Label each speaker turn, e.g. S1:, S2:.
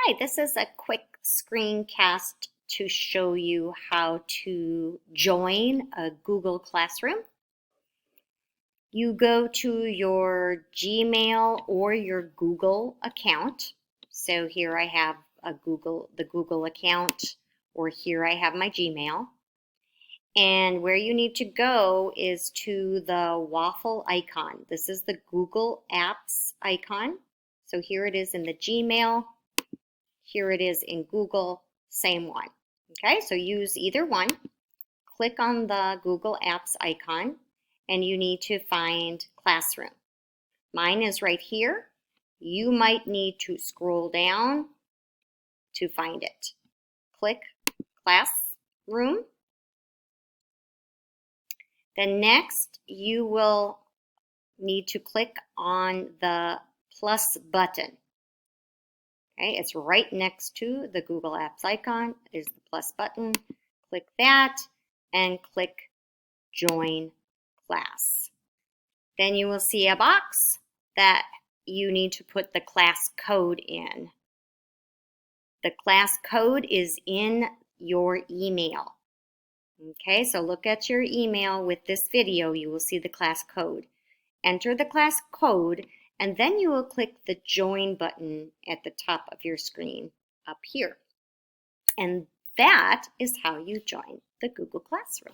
S1: Hi, this is a quick screencast to show you how to join a Google Classroom. You go to your Gmail or your Google account. So here I have the Google account, or here I have my Gmail. And where you need to go is to the waffle icon. This is the Google Apps icon. So here it is in the Gmail. Here it is in Google, same one. Okay, so use either one. Click on the Google Apps icon and you need to find Classroom. Mine is right here. You might need to scroll down to find it. Click Classroom. Then next you will need to click on the plus button. Okay, it's right next to the Google Apps icon is the plus button. Click that and click Join Class. Then you will see a box that you need to put the class code in. The class code is in your email. Okay, so look at your email with this video. You will see the class code. Enter the class code and then you will click the Join button at the top of your screen up here. And that is how you join the Google Classroom.